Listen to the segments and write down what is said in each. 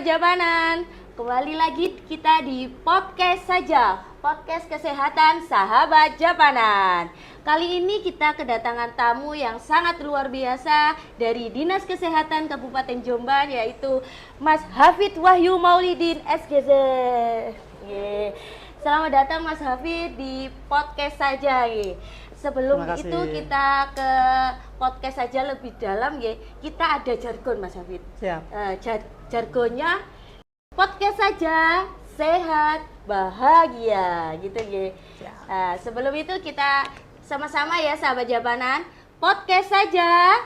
sahabat Japanan, kembali lagi kita di podcast saja, podcast kesehatan sahabat Japanan. Kali ini kita kedatangan tamu yang sangat luar biasa dari Dinas Kesehatan Kabupaten Jombang, yaitu Mas Hafid Wahyu Maulidin SGZ. Selamat datang Mas Hafid di podcast saja. Sebelum itu kita ke podcast saja lebih dalam ya. Kita ada jargon Mas Hafid. Siap. Jargonnya podcast saja sehat bahagia gitu ya. Sebelum itu kita sama-sama ya sahabat Japanan, podcast saja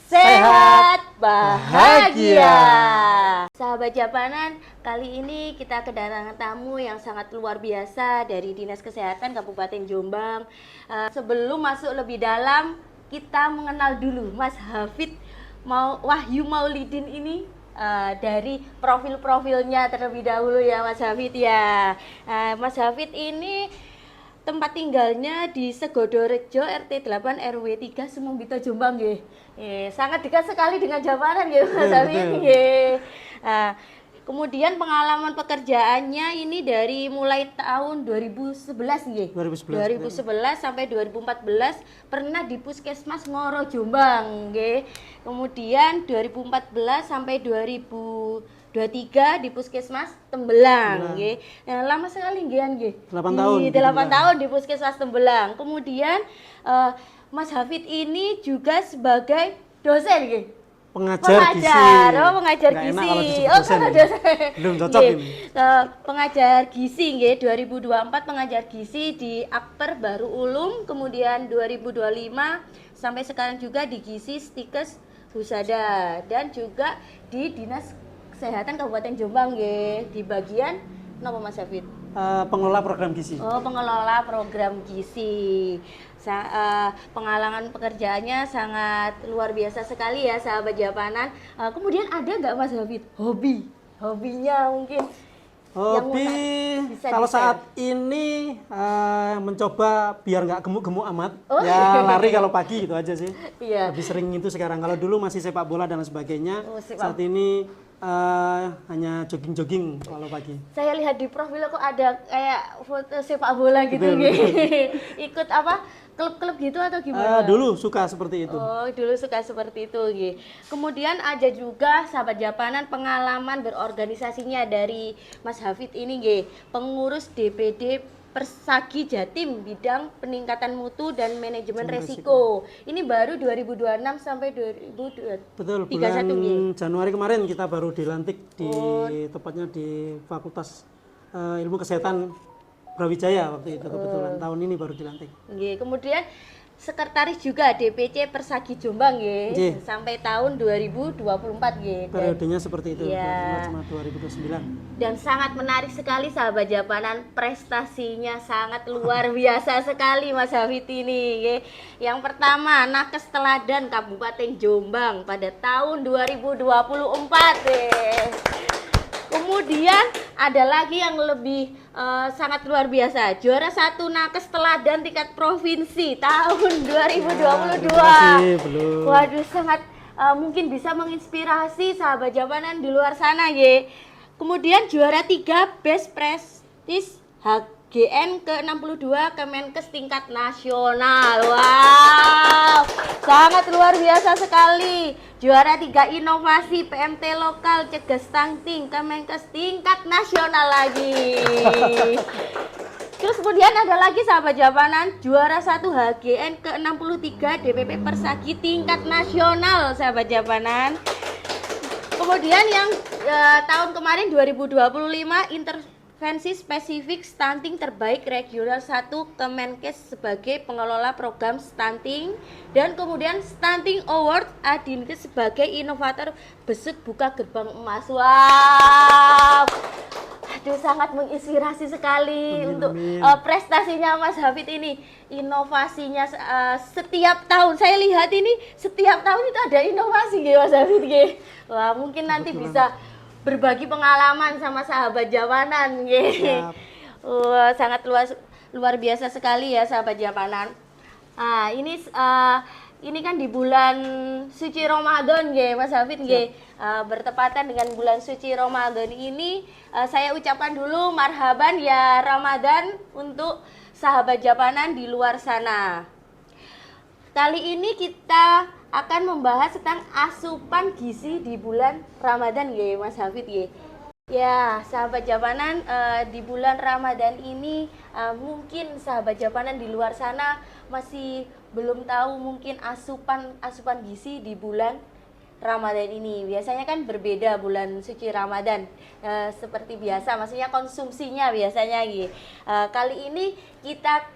sehat bahagia. Sahabat Japanan, kali ini kita kedatangan tamu yang sangat luar biasa dari Dinas Kesehatan Kabupaten Jombang. Sebelum masuk lebih dalam, kita mengenal dulu Mas Hafid Wahyu Maulidin ini dari profil-profilnya terlebih dahulu ya Mas Hafid ya. Mas Hafid ini tempat tinggalnya di Segodorejo RT 8 RW 3 Sumbita Jombang nggih. Sangat dekat sekali dengan Japanan nggih Mas Hafid nggih. Kemudian pengalaman pekerjaannya ini dari mulai tahun 2011 nggih. 2011 sampai 2014 pernah di Puskesmas Ngoro Jombang nggih. Kemudian 2014 sampai 2023 di Puskesmas Tembelang nggih. Nah, lama sekali nggih. 8 tahun. 8 tahun di Puskesmas Tembelang. Kemudian Mas Hafid ini juga sebagai dosen nggih. Pengajar gizi. Pengajar gizi. Belum cocok ini. Pengajar gizi nggih, 2024 pengajar gizi di Akper Baru Ulum, kemudian 2025 sampai sekarang juga di Gizi Stikes Husada dan juga di Dinas Kesehatan Kabupaten Jombang nggih, di bagian napa Mas Hafid? Pengelola program gizi. Pengelola program gizi. Pengalaman pekerjaannya sangat luar biasa sekali ya sahabat Japanan. Kemudian ada nggak Mas Hafid hobinya mungkin? Hobi kalau saat ini mencoba biar nggak gemuk-gemuk amat. Ya lari kalau pagi gitu aja sih. Iya. Lebih sering itu sekarang. Kalau dulu masih sepak bola dan sebagainya. Saat ini hanya jogging-jogging kalau pagi. Saya lihat di profil kok ada kayak foto sepak bola gitu gitu. Ikut apa? Klub-klub gitu atau gimana? Dulu suka seperti itu. Dulu suka seperti itu gitu. Kemudian ada juga sahabat Japanan pengalaman berorganisasinya dari Mas Hafid ini gitu. Pengurus DPD Persagi Jatim bidang peningkatan mutu dan manajemen resiko. Ini baru 2026 sampai 2031. Betul, bulan Januari kemarin kita baru dilantik tepatnya di Fakultas Ilmu Kesehatan Brawijaya waktu itu kebetulan. Tahun ini baru dilantik. Kemudian sekretaris juga DPC Persagi Jombang sampai tahun 2024 Periodenya seperti itu, sama 2029. Dan sangat menarik sekali sahabat Japanan, prestasinya sangat luar biasa sekali Mas Hafid ini. Yang pertama, Nakes Teladan Kabupaten Jombang pada tahun 2024. Kemudian ada lagi yang lebih sangat luar biasa, juara 1 Nakes Teladan tingkat provinsi tahun 2022. Waduh, sangat mungkin bisa menginspirasi sahabat Japanan di luar sana ya. Kemudian juara 3 Best Prestige HGN ke-62 Kemenkes tingkat nasional. Wow, sangat luar biasa sekali. Juara 3 inovasi PMT lokal cegah stunting Kemenkes tingkat nasional lagi. Terus kemudian ada lagi sahabat Japanan, juara 1 HGN ke-63 DPP Persagi tingkat nasional sahabat Japanan. Kemudian yang tahun kemarin 2025 intervensi spesifik stunting terbaik regional 1 Kemenkes sebagai pengelola program stunting, dan kemudian Stunting Award Adinkes sebagai inovator besut buka gerbang emas. Wow, aduh sangat menginspirasi sekali. Untuk prestasinya Mas Hafid ini. Inovasinya setiap tahun saya lihat ini, setiap tahun itu ada inovasi Mas Hafid. Wah, mungkin nanti bisa berbagi pengalaman sama sahabat Japanan. Wah, sangat luar biasa sekali ya sahabat Japanan. Ini ini kan di bulan suci Ramadan nggih Mas Hafid nggih. Bertepatan dengan bulan suci Ramadan ini saya ucapkan dulu marhaban ya Ramadan untuk sahabat Japanan di luar sana. Kali ini kita akan membahas tentang asupan gizi di bulan Ramadan nggih Mas Hafid nggih. Ya, sahabat Japanan, di bulan Ramadan ini mungkin sahabat Japanan di luar sana masih belum tahu mungkin asupan gizi di bulan Ramadan ini. Biasanya kan berbeda bulan suci Ramadan, seperti biasa, maksudnya konsumsinya biasanya gitu. Kali ini kita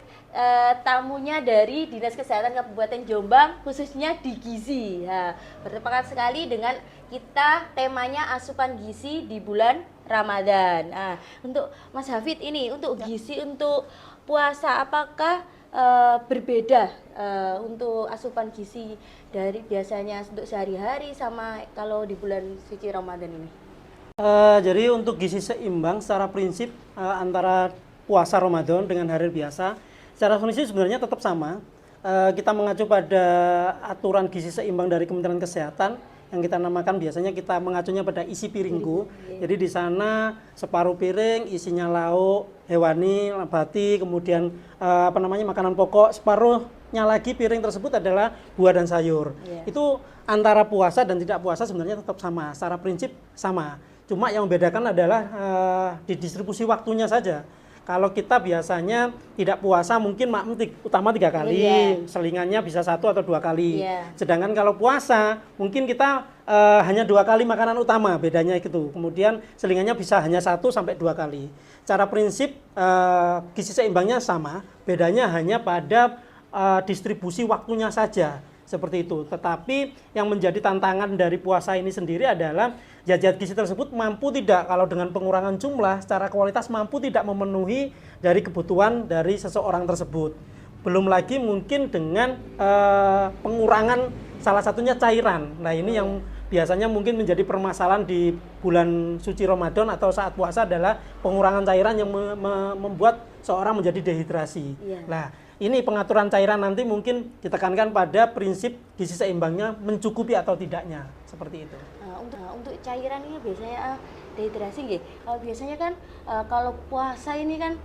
tamunya dari Dinas Kesehatan Kabupaten Jombang, khususnya di gizi. Bertepatan sekali dengan kita temanya asupan gizi di bulan Ramadan. Untuk Mas Hafid ini, untuk gizi untuk puasa apakah berbeda untuk asupan gizi dari biasanya untuk sehari-hari sama kalau di bulan suci Ramadan ini? Jadi untuk gizi seimbang secara prinsip antara puasa Ramadan dengan hari biasa, secara prinsip sebenarnya tetap sama. Kita mengacu pada aturan gizi seimbang dari Kementerian Kesehatan yang kita namakan, biasanya kita mengacunya pada isi piringku. Jadi di sana separuh piring isinya lauk hewani, nabati, kemudian makanan pokok, separuhnya lagi piring tersebut adalah buah dan sayur. Itu antara puasa dan tidak puasa sebenarnya tetap sama, secara prinsip sama. Cuma yang membedakan adalah di distribusi waktunya saja. Kalau kita biasanya tidak puasa mungkin utama 3 kali, selingannya bisa 1 atau 2 kali. Sedangkan kalau puasa mungkin kita hanya 2 kali makanan utama, bedanya itu. Kemudian selingannya bisa hanya 1 sampai 2 kali. Cara prinsip gizi seimbangnya sama, bedanya hanya pada distribusi waktunya saja. Seperti itu. Tetapi yang menjadi tantangan dari puasa ini sendiri adalah zat gizi tersebut mampu tidak, kalau dengan pengurangan jumlah secara kualitas mampu tidak memenuhi dari kebutuhan dari seseorang tersebut. Belum lagi mungkin dengan pengurangan salah satunya cairan. Nah ini yang biasanya mungkin menjadi permasalahan di bulan suci Ramadan atau saat puasa adalah pengurangan cairan yang membuat seorang menjadi dehidrasi. Nah ini pengaturan cairan nanti mungkin ditekankan pada prinsip gizi seimbangnya mencukupi atau tidaknya, seperti itu. Untuk cairan ini biasanya dehidrasi nggih. Biasanya kan kalau puasa ini kan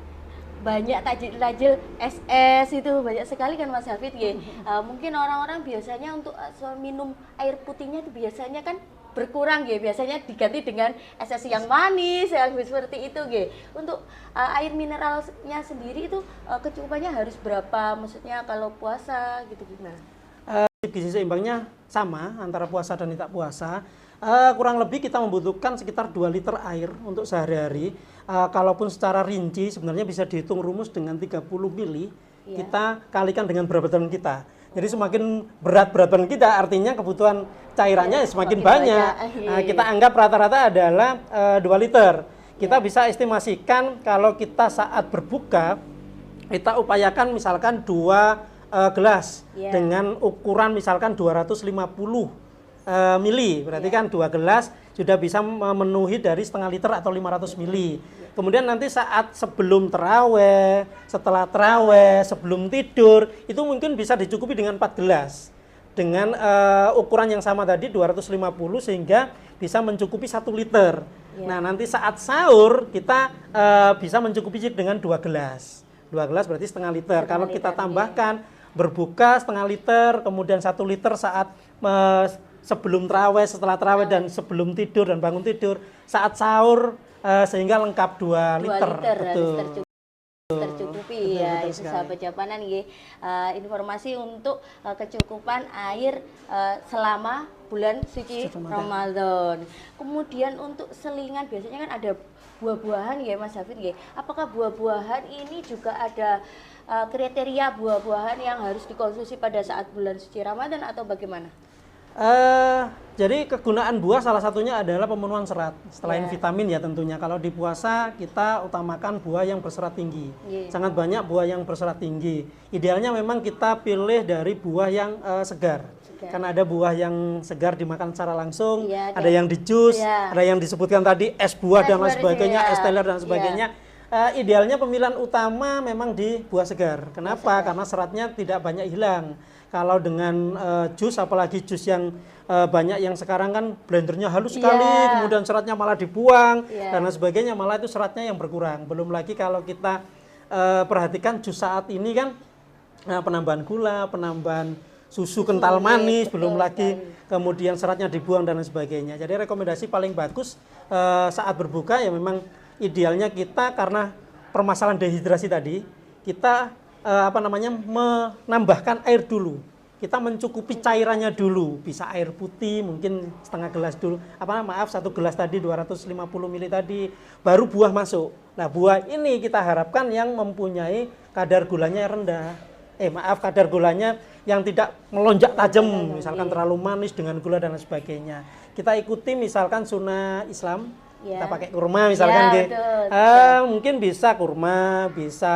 banyak tajil-tajil es itu banyak sekali kan Mas Hafid nggih. Mungkin orang-orang biasanya untuk minum air putihnya itu biasanya kan berkurang nggih, biasanya diganti dengan es yang manis yang seperti itu nggih. Untuk air mineralnya sendiri itu kecukupannya harus berapa, maksudnya kalau puasa gitu gimana? Gizi seimbangnya sama antara puasa dan tidak puasa. Kurang lebih kita membutuhkan sekitar 2 liter air untuk sehari-hari. Kalaupun secara rinci sebenarnya bisa dihitung rumus dengan 30 mili, kita kalikan dengan berat badan kita. Jadi semakin berat badan kita artinya kebutuhan cairannya semakin banyak. Nah, kita anggap rata-rata adalah 2 liter. Kita bisa estimasikan kalau kita saat berbuka, kita upayakan misalkan 2 gelas dengan ukuran misalkan 250 mili, berarti kan 2 gelas sudah bisa memenuhi dari setengah liter atau 500 mili. Kemudian nanti saat sebelum terawih, setelah terawih, sebelum tidur, itu mungkin bisa dicukupi dengan 4 gelas. Dengan ukuran yang sama tadi 250 sehingga bisa mencukupi 1 liter. Nah nanti saat sahur kita bisa mencukupi dengan 2 gelas. 2 gelas berarti setengah liter. Kalau kita tambahkan berbuka setengah liter, kemudian 1 liter saat sebelum terawih, setelah terawih dan sebelum tidur dan bangun tidur, saat sahur sehingga lengkap 2 liter. Betul. Tercukupi ya, itu sahabat Japanan nggih. Informasi untuk kecukupan air selama bulan suci Ramadan. Kemudian untuk selingan biasanya kan ada buah-buahan ya Mas Hafid nggih. Apakah buah-buahan ini juga ada kriteria buah-buahan yang harus dikonsumsi pada saat bulan suci Ramadan atau bagaimana? Jadi kegunaan buah salah satunya adalah pemenuhan serat. Selain vitamin ya tentunya. Kalau di puasa kita utamakan buah yang berserat tinggi. Sangat banyak buah yang berserat tinggi. Idealnya memang kita pilih dari buah yang segar. Karena ada buah yang segar dimakan secara langsung, ada yang di jus, ada yang disebutkan tadi es buah dan lain sebagainya, es teler dan sebagainya. Idealnya pemilihan utama memang di buah segar. Kenapa? Karena seratnya tidak banyak hilang. Kalau dengan jus, apalagi jus yang banyak yang sekarang kan blendernya halus sekali, kemudian seratnya malah dibuang dan lain sebagainya, malah itu seratnya yang berkurang. Belum lagi kalau kita perhatikan jus saat ini kan penambahan gula, penambahan susu kental manis, belum lagi kemudian seratnya dibuang dan lain sebagainya. Jadi rekomendasi paling bagus saat berbuka ya memang idealnya kita, karena permasalahan dehidrasi tadi, kita menambahkan air dulu. Kita mencukupi cairannya dulu, bisa air putih mungkin setengah gelas dulu, 1 gelas tadi 250 ml tadi, baru buah masuk. Nah buah ini kita harapkan yang mempunyai kadar gulanya yang rendah. Kadar gulanya yang tidak melonjak tajam, misalkan terlalu manis dengan gula dan lain sebagainya. Kita ikuti misalkan sunnah Islam, kita pakai kurma misalkan, mungkin bisa kurma, bisa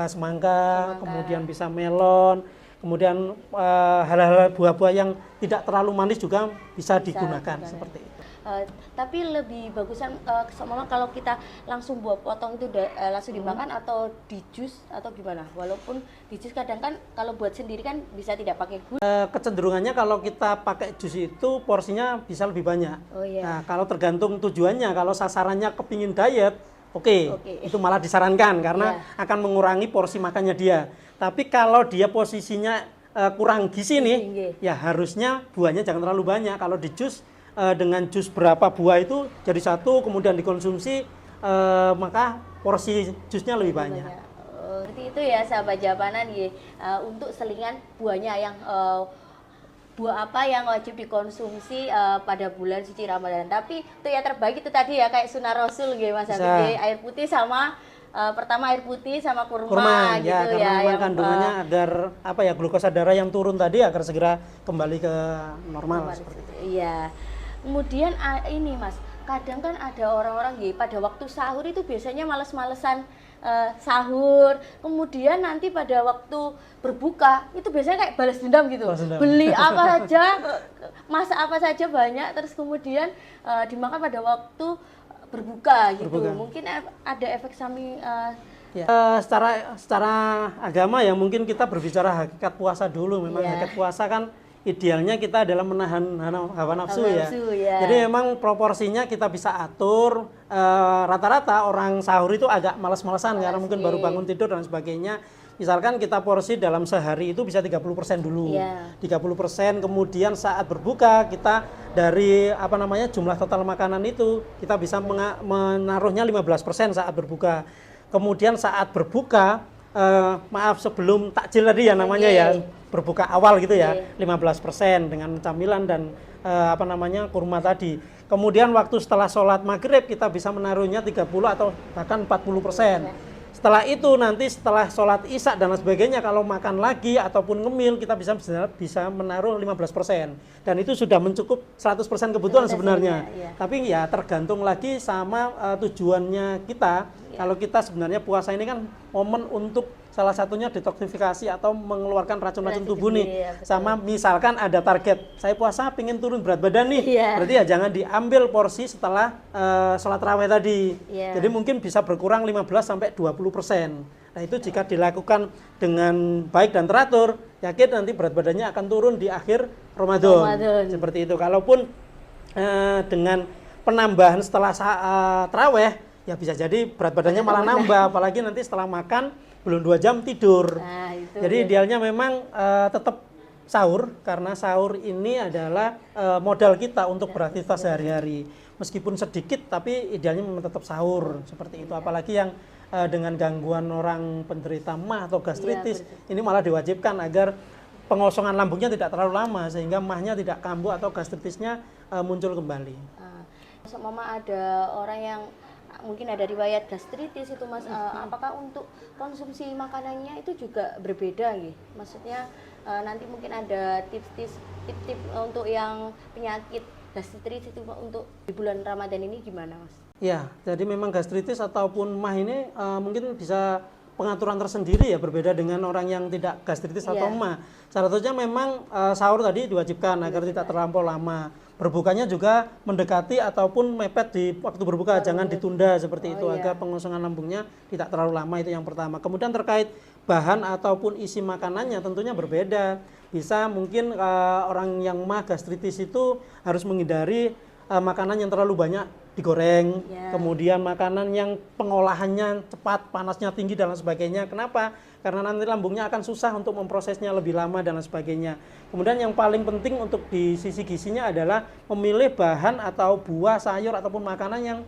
semangka, kemudian bisa melon, kemudian hal-hal buah-buah yang tidak terlalu manis juga bisa digunakan seperti itu. Tapi lebih bagusan mama kalau kita langsung buah potong itu langsung dimakan atau di jus atau gimana? Walaupun di jus kadang kan kalau buat sendiri kan bisa tidak pakai gula. Kecenderungannya kalau kita pakai jus itu porsinya bisa lebih banyak. Nah, kalau tergantung tujuannya, kalau sasarannya kepingin diet, itu malah disarankan karena akan mengurangi porsi makannya dia. Tapi kalau dia posisinya kurang gizi nih, ya harusnya buahnya jangan terlalu banyak. Kalau di jus dengan jus berapa buah itu jadi satu kemudian dikonsumsi, maka porsi jusnya lebih banyak. Seperti itu ya sahabat Japanan ya, untuk selingan buahnya yang buah apa yang wajib dikonsumsi pada bulan suci Ramadan. Tapi itu ya terbaik itu tadi ya kayak sunnah Rasul gitu Mas Habib, air putih sama pertama air putih sama kurma gitu ya, karena memang kandungannya agar glukosa darah yang turun tadi agar segera kembali ke normal seperti itu. Iya. Kemudian ini Mas, kadang kan ada orang-orang pada waktu sahur itu biasanya males-malesan sahur, kemudian nanti pada waktu berbuka itu biasanya kayak balas dendam gitu, beli apa saja, masak apa saja banyak, terus kemudian dimakan pada waktu berbuka gitu. Mungkin ada efek samping. Secara agama ya mungkin kita berbicara hakikat puasa dulu. Memang hakikat puasa kan idealnya kita adalah menahan hawa nafsu ya. Jadi memang proporsinya kita bisa atur. Rata-rata orang sahur itu agak malas-malasan karena mungkin baru bangun tidur dan sebagainya. Misalkan kita porsi dalam sehari itu bisa 30% dulu. 30%, kemudian saat berbuka kita dari jumlah total makanan itu kita bisa menaruhnya 15% saat berbuka. Kemudian saat berbuka sebelum takjil tadi ya namanya ya, berbuka awal gitu ya, 15% dengan camilan dan kurma tadi. Kemudian waktu setelah sholat maghrib kita bisa menaruhnya 30 atau bahkan 40%. Setelah itu nanti setelah sholat isya dan sebagainya kalau makan lagi ataupun ngemil kita bisa menaruh 15%. Dan itu sudah mencukup 100% kebutuhan sebenarnya. Tapi ya tergantung lagi sama tujuannya kita. Kalau kita sebenarnya puasa ini kan momen untuk salah satunya detoksifikasi atau mengeluarkan racun-racun tubuh nih. Sama misalkan ada target, saya puasa pengen turun berat badan nih. Berarti ya jangan diambil porsi setelah sholat raweh tadi. Jadi mungkin bisa berkurang 15-20%. Nah itu jika dilakukan dengan baik dan teratur, yakin nanti berat badannya akan turun di akhir Ramadan. Seperti itu. Kalaupun dengan penambahan setelah taraweh, ya bisa jadi berat badannya malah nambah. Apalagi nanti setelah makan belum 2 jam tidur. Jadi idealnya memang tetap sahur, karena sahur ini adalah modal kita untuk beraktivitas sehari-hari. Meskipun sedikit tapi idealnya memang tetap sahur seperti itu. Apalagi yang dengan gangguan orang penderita MAH atau gastritis, ini malah diwajibkan agar pengosongan lambungnya tidak terlalu lama sehingga MAH-nya tidak kambuh atau gastritisnya muncul kembali. Mama ada orang yang mungkin ada riwayat gastritis itu Mas, apakah untuk konsumsi makanannya itu juga berbeda gitu? Maksudnya nanti mungkin ada tips-tips untuk yang penyakit gastritis itu untuk di bulan Ramadan ini gimana Mas? Ya, jadi memang gastritis ataupun MAH ini mungkin bisa pengaturan tersendiri ya, berbeda dengan orang yang tidak gastritis atau MAH. Salah satunya memang sahur tadi diwajibkan agar tidak terlampau lama. Berbukanya juga mendekati ataupun mepet di waktu berbuka, jangan ditunda seperti itu agar pengosongan lambungnya tidak terlalu lama, itu yang pertama. Kemudian terkait bahan ataupun isi makanannya tentunya berbeda. Bisa mungkin orang yang mah gastritis itu harus menghindari makanan yang terlalu banyak digoreng, kemudian makanan yang pengolahannya cepat, panasnya tinggi dan lain sebagainya. Kenapa? Karena nanti lambungnya akan susah untuk memprosesnya lebih lama dan lain sebagainya. Kemudian yang paling penting untuk di sisi gizinya adalah memilih bahan atau buah, sayur ataupun makanan yang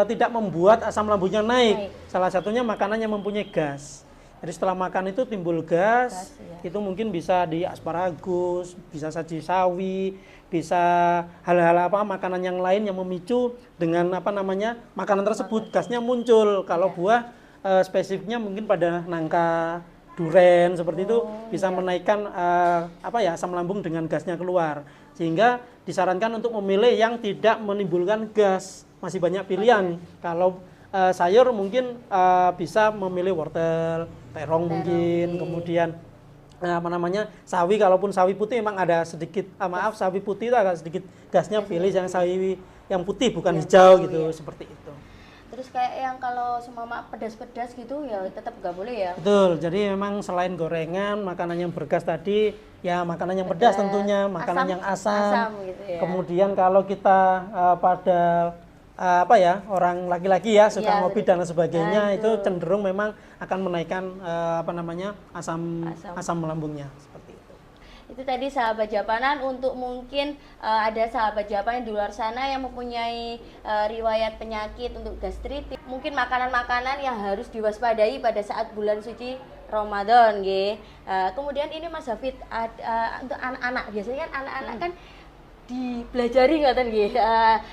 tidak membuat asam lambungnya naik. Salah satunya makanan yang mempunyai gas. Jadi setelah makan itu timbul gas itu mungkin bisa di asparagus, bisa saji sawi, bisa hal-hal makanan yang lain yang memicu dengan makanan tersebut gasnya muncul. Kalau buah spesifiknya mungkin pada nangka, duren seperti itu bisa menaikkan asam lambung dengan gasnya keluar. Sehingga disarankan untuk memilih yang tidak menimbulkan gas. Masih banyak pilihan. Kalau sayur mungkin bisa memilih wortel, terong mungkin, kemudian sawi, kalaupun sawi putih memang ada sedikit sawi putih itu agak sedikit gasnya, pilih yang sawi yang putih bukan hijau gitu, seperti itu. Terus kayak yang kalau semama pedas-pedas gitu ya tetap nggak boleh ya? Betul, jadi memang selain gorengan, makanan yang bergas tadi, ya makanan yang pedas tentunya, makanan yang asam gitu ya. Kemudian kalau kita pada orang laki-laki ya suka ngopi dan sebagainya, itu cenderung memang akan menaikkan asam lambungnya seperti itu. Itu tadi sahabat Japanan. Untuk mungkin ada sahabat Japanan di luar sana yang mempunyai riwayat penyakit untuk gastritis, mungkin makanan-makanan yang harus diwaspadai pada saat bulan suci Ramadan, kemudian ini Mas Hafid, untuk anak-anak, biasanya kan anak-anak kan dipelajari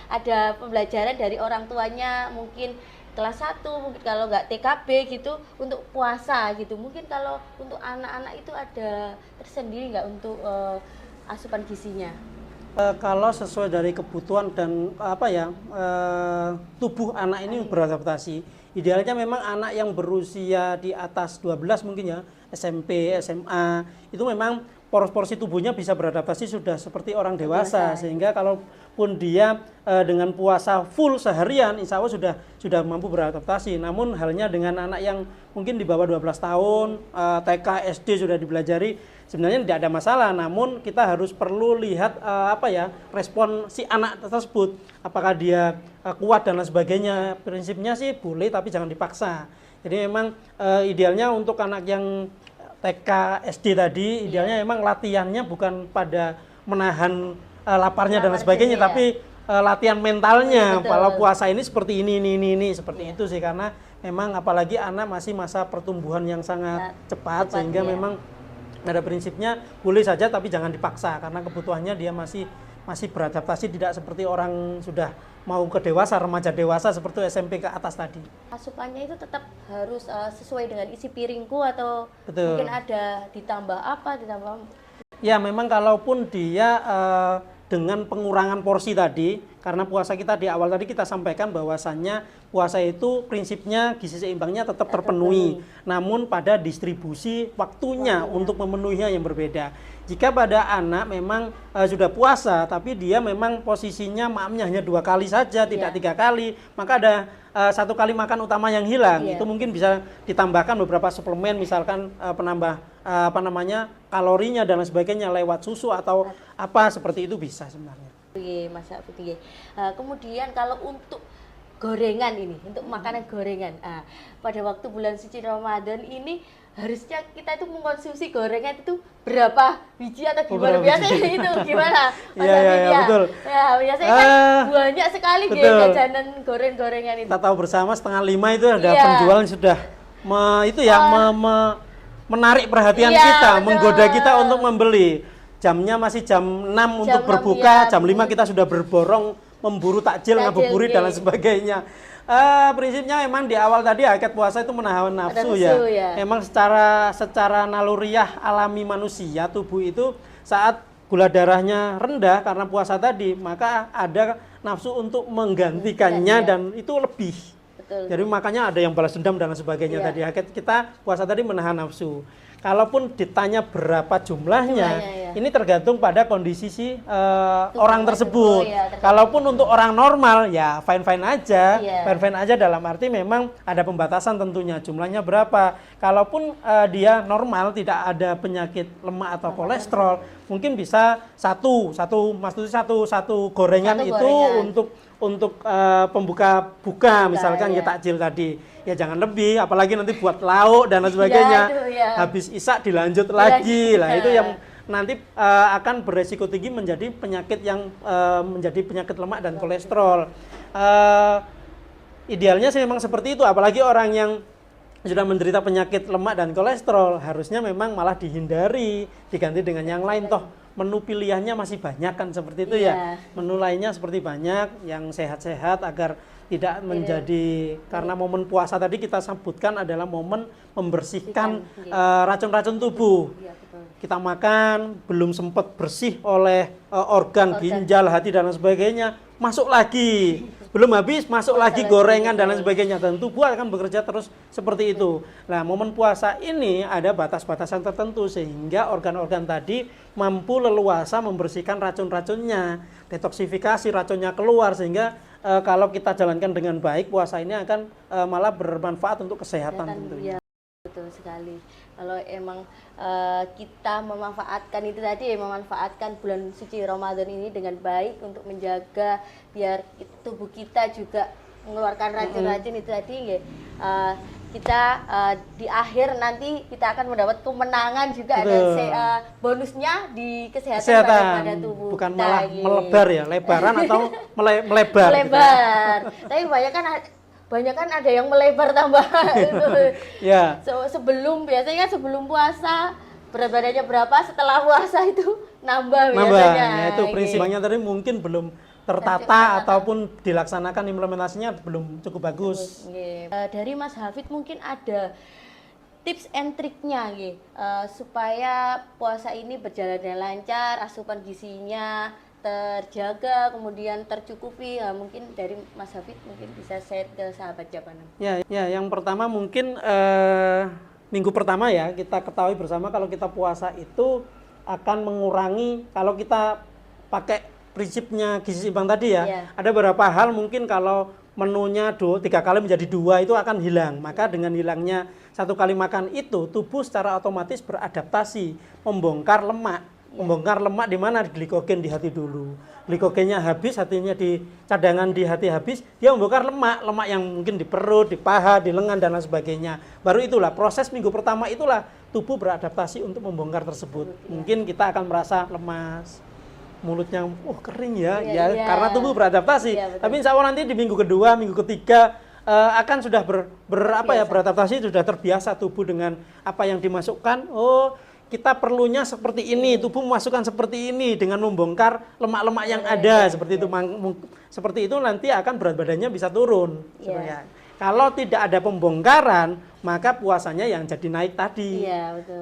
ada pembelajaran dari orang tuanya, mungkin kelas 1, mungkin kalau nggak TKB gitu untuk puasa gitu. Mungkin kalau untuk anak-anak itu ada tersendiri nggak untuk asupan gizinya? Kalau sesuai dari kebutuhan dan tubuh anak ini beradaptasi, idealnya memang anak yang berusia di atas 12 mungkin ya, SMP, SMA, itu memang porsi tubuhnya bisa beradaptasi sudah seperti orang dewasa, sehingga kalaupun dia dengan puasa full seharian, insya Allah sudah mampu beradaptasi. Namun halnya dengan anak yang mungkin di bawah 12 tahun, TK, SD sudah dipelajari, sebenarnya tidak ada masalah. Namun kita harus perlu lihat respon si anak tersebut, apakah dia kuat dan lain sebagainya. Prinsipnya sih boleh tapi jangan dipaksa. Jadi memang idealnya untuk anak yang TK, SD tadi, idealnya memang latihannya bukan pada menahan laparnya dan lain sebagainya, tapi latihan mentalnya. Kalau puasa ini seperti ini seperti itu sih, karena memang apalagi anak masih masa pertumbuhan yang sangat cepat sehingga memang pada prinsipnya boleh saja tapi jangan dipaksa, karena kebutuhannya dia masih beradaptasi, tidak seperti orang sudah mau ke dewasa, remaja dewasa seperti SMP ke atas tadi. Asupannya itu tetap harus sesuai dengan isi piringku atau mungkin ada ditambah apa, Ya memang kalaupun dia dengan pengurangan porsi tadi, karena puasa kita di awal tadi kita sampaikan bahwasannya puasa itu prinsipnya gizi seimbangnya tetap terpenuhi, namun pada distribusi waktunya untuk memenuhinya yang berbeda. Jika pada anak memang sudah puasa tapi dia memang posisinya maamnya hanya 2 kali saja, tidak 3 kali, maka ada 1 kali makan utama yang hilang. Itu mungkin bisa ditambahkan beberapa suplemen, misalkan penambah kalorinya dan lain sebagainya lewat susu atau apa seperti itu bisa sebenarnya. Mas Hafid. Kemudian kalau untuk gorengan ini, untuk makanan gorengan, pada waktu bulan suci Ramadan ini harusnya kita itu mengkonsumsi gorengan itu berapa biji atau gimana? Biasanya itu gimana? Mas Hafid, betul. Ya, biasanya kan banyak sekali jajanan gorengan itu. Kita tahu bersama 4:30 itu ada penjualan sudah menarik perhatian kita, menggoda kita untuk membeli. Jamnya masih jam 6 untuk berbuka, jam 5 kita sudah berborong memburu takjil, ngabuburit dan lain sebagainya. Prinsipnya memang di awal tadi hakikat puasa itu menahan nafsu ya. Memang secara naluriah alami manusia, tubuh itu saat gula darahnya rendah karena puasa tadi, maka ada nafsu untuk menggantikannya dan itu lebih. Jadi makanya ada yang balas dendam dan lain sebagainya tadi. Hakikat kita puasa tadi menahan nafsu. Kalaupun ditanya berapa jumlahnya, ya. ini tergantung pada kondisi si orang tersebut. Ya, Kalaupun untuk orang normal ya fine-fine aja, Iya. fine-fine aja dalam arti memang ada pembatasan tentunya jumlahnya berapa. Kalaupun dia normal tidak ada penyakit lemak atau kolesterol, mungkin bisa maksudnya satu gorengan Satu itu gorengan. untuk pembuka misalkan ya. ya takjil tadi. Ya jangan lebih, apalagi nanti buat lauk dan lain sebagainya. itu ya. Habis isak dilanjut lagi. Lah itu yang nanti akan beresiko tinggi menjadi penyakit yang menjadi penyakit lemak dan kolesterol. Idealnya sih memang seperti itu, apalagi orang yang sudah menderita penyakit lemak dan kolesterol harusnya memang malah dihindari, diganti dengan yang lain. Toh menu pilihannya masih banyak kan seperti itu ya. Menu lainnya seperti banyak yang sehat-sehat agar tidak menjadi, karena momen puasa tadi kita sebutkan adalah momen membersihkan racun-racun tubuh. Kita makan belum sempat bersih oleh organ, ginjal, hati dan lain sebagainya, masuk lagi. Belum habis, masuk lagi gorengan dan lain sebagainya, dan tubuh akan bekerja terus seperti itu. Nah, momen puasa ini ada batas-batasan tertentu sehingga organ-organ tadi mampu leluasa membersihkan racun-racunnya, detoksifikasi racunnya keluar, sehingga kalau kita jalankan dengan baik, puasa ini akan malah bermanfaat untuk kesehatan tentunya. Betul sekali. Kalau emang kita memanfaatkan itu tadi, memanfaatkan bulan suci Ramadan ini dengan baik untuk menjaga biar tubuh kita juga mengeluarkan racun-racun itu tadi, kita di akhir nanti kita akan mendapat kemenangan juga. Betul. Ada bonusnya di kesehatan pada tubuh bukan kita, malah melebar ya, lebaran atau melebar. Melebar. Tapi banyak kan ada yang melebar tambah. Ya. Biasanya sebelum puasa berat badannya berapa, setelah puasa itu nambah biasanya. Ya, itu prinsipnya tadi mungkin belum tertata ataupun dilaksanakan implementasinya belum cukup bagus. Dari Mas Hafid mungkin ada tips and triknya supaya puasa ini berjalan dengan lancar, asupan gizinya terjaga, kemudian tercukupi. Mungkin dari Mas Hafid mungkin bisa share ke sahabat Japanan. Ya, yang pertama mungkin minggu pertama ya, kita ketahui bersama kalau kita puasa itu akan mengurangi, kalau kita pakai prinsipnya gizi seimbang tadi ya, ada beberapa hal mungkin kalau menunya 3 kali menjadi 2 itu akan hilang. Maka dengan hilangnya 1 kali makan itu, tubuh secara otomatis beradaptasi membongkar lemak. Membongkar lemak di mana? Glikogen di hati dulu. Glikogennya habis, hatinya di cadangan di hati habis, dia membongkar lemak yang mungkin di perut, di paha, di lengan dan lain sebagainya. Baru itulah proses minggu pertama, itulah tubuh beradaptasi untuk membongkar tersebut. Mungkin kita akan merasa lemas, mulutnya kering ya, karena tubuh beradaptasi. Tapi insya Allah nanti di minggu kedua, minggu ketiga akan sudah beradaptasi, sudah terbiasa tubuh dengan apa yang dimasukkan. Kita perlunya seperti ini, tubuh memasukkan seperti ini dengan membongkar lemak-lemak yang ada, seperti itu. Seperti itu nanti akan berat badannya bisa turun. Kalau tidak ada pembongkaran, maka puasanya yang jadi naik tadi.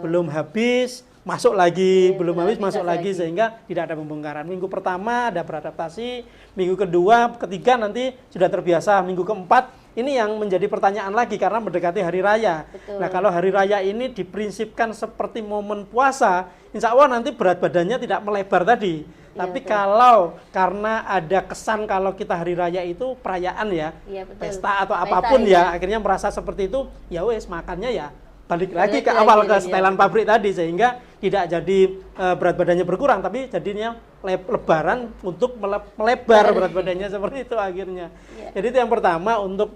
Belum habis, masuk lagi, belum habis masuk lagi, sehingga tidak ada pembongkaran. Minggu pertama ada beradaptasi, minggu kedua, ketiga nanti sudah terbiasa, minggu keempat ini yang menjadi pertanyaan lagi karena mendekati hari raya. Nah, kalau hari raya ini diprinsipkan seperti momen puasa, insya Allah nanti berat badannya tidak melebar tadi. Tapi kalau karena ada kesan kalau kita hari raya itu perayaan ya, pesta atau apapun ya, akhirnya merasa seperti itu, ya wes makannya ya balik lagi ke awal, ke setelan pabrik tadi, sehingga tidak jadi berat badannya berkurang, tapi jadinya lebaran untuk melebar berat badannya seperti itu akhirnya. Jadi itu yang pertama untuk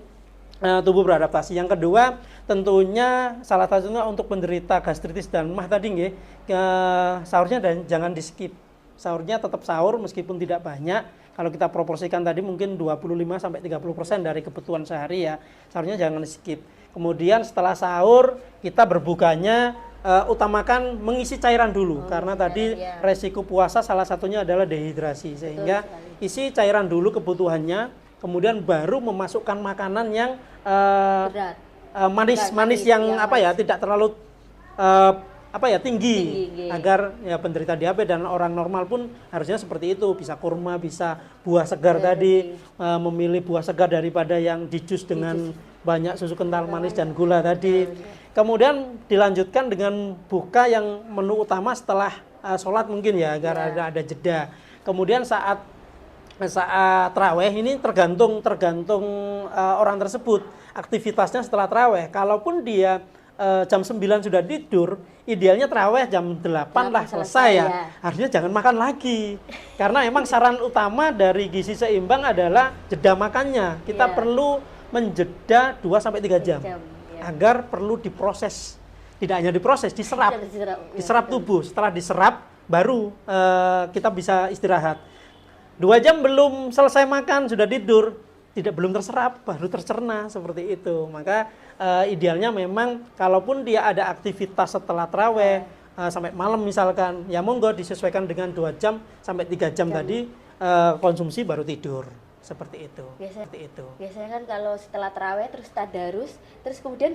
tubuh beradaptasi. Yang kedua tentunya salah satunya untuk penderita gastritis dan mah tadi sahurnya jangan di skip. Sahurnya tetap sahur meskipun tidak banyak. Kalau kita proporsikan tadi mungkin 25-30% dari kebutuhan sehari ya. Sahurnya jangan di skip. Kemudian setelah sahur kita berbukanya utamakan mengisi cairan dulu, karena tadi resiko puasa salah satunya adalah dehidrasi, sehingga isi cairan dulu kebutuhannya, kemudian baru memasukkan makanan yang manis yang tidak terlalu tinggi, agar ya penderita diabetes dan orang normal pun harusnya seperti itu, bisa kurma, bisa buah segar tadi, memilih buah segar daripada yang dijus dengan banyak susu kental manis dan gula tadi. Kemudian dilanjutkan dengan buka yang menu utama setelah sholat mungkin ya, agar ada jeda. Kemudian saat taraweh ini tergantung orang tersebut aktivitasnya setelah taraweh. Kalaupun dia jam 9 sudah tidur, idealnya taraweh jam 8 lah selesai ya. Harusnya jangan makan lagi. Karena emang saran utama dari gizi seimbang adalah jeda makannya. Kita perlu menjeda 2 sampai 3 jam. Agar perlu diproses. Tidak hanya diproses, diserap tubuh. Setelah diserap baru kita bisa istirahat. 2 jam belum selesai makan sudah tidur, belum terserap, baru tercerna seperti itu. Maka idealnya memang kalaupun dia ada aktivitas setelah taraweh sampai malam misalkan, ya monggo disesuaikan dengan 2 jam sampai 3 jam tadi konsumsi baru tidur. Seperti itu. Biasanya kan kalau setelah taraweh terus tadarus, terus kemudian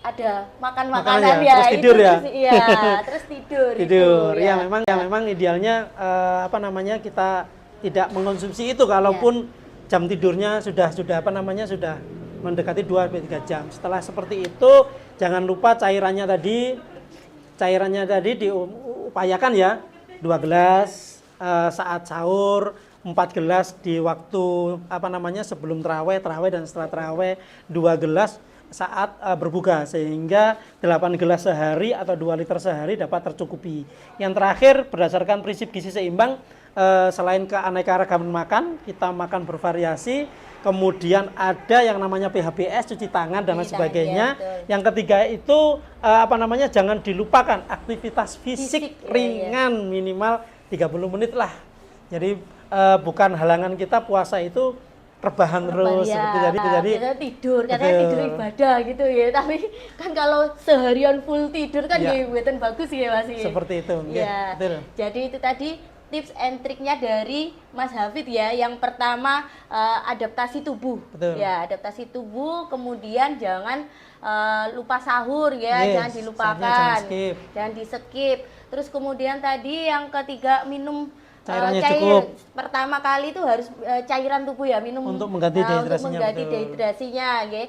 ada makan makanan ya, terus tidur ya. Terus tidur. Tidur. Ya memang idealnya kita tidak mengkonsumsi itu kalaupun jam tidurnya sudah mendekati 2 sampai 3 jam. Setelah seperti itu jangan lupa cairannya tadi diupayakan ya. 2 gelas saat sahur, 4 gelas di waktu sebelum taraweh dan setelah taraweh, 2 gelas saat berbuka, sehingga 8 gelas sehari atau 2 liter sehari dapat tercukupi. Yang terakhir, berdasarkan prinsip gizi seimbang, selain keanekaragaman makan, kita makan bervariasi, kemudian ada yang namanya PHBS, cuci tangan dan lain sebagainya. Yang ketiga itu jangan dilupakan aktivitas fisik ringan minimal 30 menit lah. Jadi bukan halangan kita puasa itu rebahan terus jadi tidur, katanya tidur ibadah gitu ya. Tapi kan kalau seharian full tidur kan ya buatan bagus ya Mas. Seperti itu. Ya. Betul. Jadi itu tadi tips and triknya dari Mas Hafid ya. Yang pertama adaptasi tubuh. Betul. Ya, adaptasi tubuh, kemudian jangan lupa sahur ya, jangan dilupakan. Jangan di-skip. Terus kemudian tadi yang ketiga minum cairannya cukup. Pertama kali itu harus cairan tubuh ya, minum untuk mengganti dehidrasinya nggih.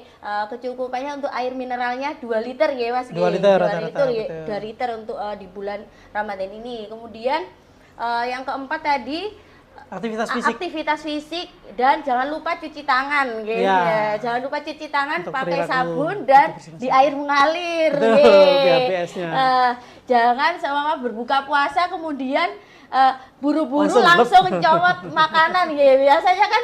Kecukupannya untuk air mineralnya 2 liter nggih Mas. 2 liter 2 liter untuk di bulan Ramadan ini. Kemudian yang keempat tadi aktivitas fisik dan jangan lupa cuci tangan nggih. Ya, jangan lupa cuci tangan pakai sabun dan di air mengalir nggih. Jangan sama berbuka puasa kemudian buru-buru langsung ngecomot makanan gitu. Biasanya kan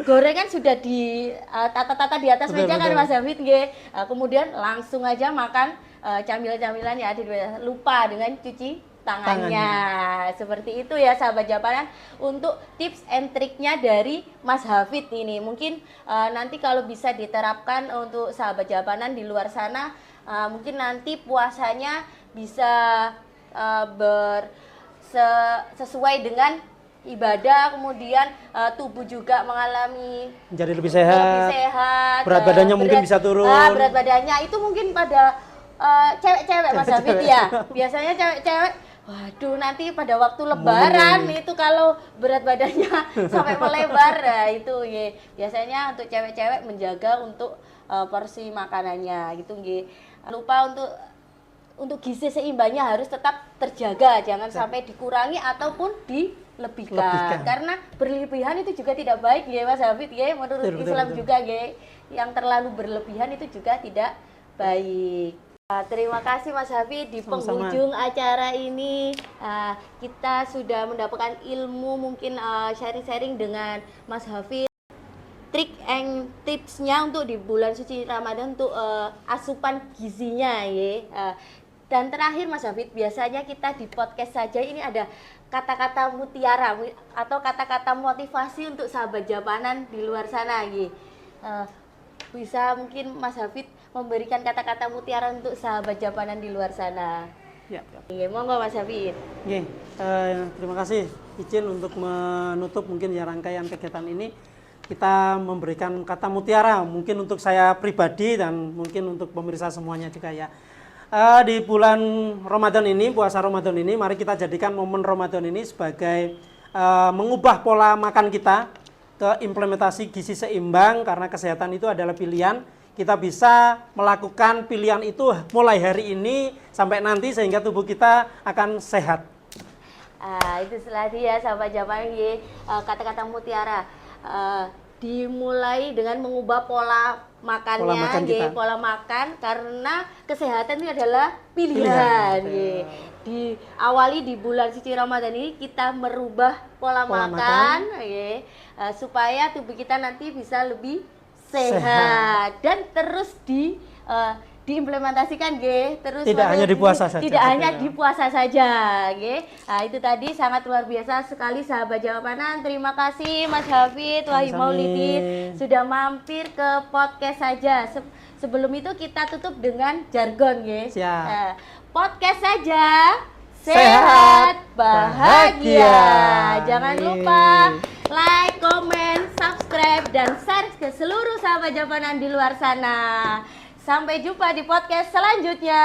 gorengan sudah di tata-tata di atas meja kan Mas Hafid nggih. Kemudian langsung aja makan camilan-camilan ya, lupa dengan cuci tangannya. Seperti itu ya sahabat Japanan untuk tips and triknya dari Mas Hafid ini. Mungkin nanti kalau bisa diterapkan untuk sahabat Japanan di luar sana, mungkin nanti puasanya bisa sesuai dengan ibadah, kemudian tubuh juga mengalami menjadi lebih sehat, berat badannya mungkin bisa turun. Berat badannya itu mungkin pada cewek-cewek Mas Hafid ya. Biasanya cewek-cewek, waduh nanti pada waktu lebaran itu kalau berat badannya sampai melebar itu ya. Biasanya untuk cewek-cewek menjaga untuk porsi makanannya gitu nggih. Lupa untuk gizi seimbangnya harus tetap terjaga, jangan sampai dikurangi ataupun dilebihkan. Karena berlebihan itu juga tidak baik ya Mas Hafid ya, menurut Islam juga ya. Yang terlalu berlebihan itu juga tidak baik. Terima kasih Mas Hafid di penghujung acara ini kita sudah mendapatkan ilmu, mungkin sharing-sharing dengan Mas Hafid. Trik and tipsnya untuk di bulan suci Ramadan untuk asupan gizinya ya. Dan terakhir Mas Hafid, biasanya kita di podcast saja ini ada kata-kata mutiara atau kata-kata motivasi untuk sahabat Japanan di luar sana ya. Bisa mungkin Mas Hafid memberikan kata-kata mutiara untuk sahabat Japanan di luar sana. Ya. Monggo Mas Hafid. Terima kasih izin untuk menutup mungkin ya rangkaian kegiatan ini. Kita memberikan kata mutiara mungkin untuk saya pribadi dan mungkin untuk pemirsa semuanya juga ya. Di bulan Ramadan ini, puasa Ramadan ini, mari kita jadikan momen Ramadan ini sebagai mengubah pola makan kita ke implementasi gizi seimbang, karena kesehatan itu adalah pilihan. kita bisa melakukan pilihan itu mulai hari ini sampai nanti sehingga tubuh kita akan sehat. Itu tadi ya sahabat Jawaban ya, kata-kata mutiara. Dimulai dengan mengubah pola makannya, pola makan karena kesehatan itu adalah pilihan. Diawali di bulan suci Ramadan ini kita merubah pola makan. Supaya tubuh kita nanti bisa lebih sehat dan terus diimplementasikan terus tidak hanya di puasa saja. Tidak hanya di puasa saja itu tadi sangat luar biasa sekali sahabat Jawabanan. Terima kasih Mas Hafid Wahyu Maulidi sudah mampir ke podcast saja. Sebelum itu kita tutup dengan jargon podcast saja sehat bahagia. Jangan lupa like, comment, subscribe, dan share ke seluruh sahabat Jawabanan di luar sana. Sampai jumpa di podcast selanjutnya.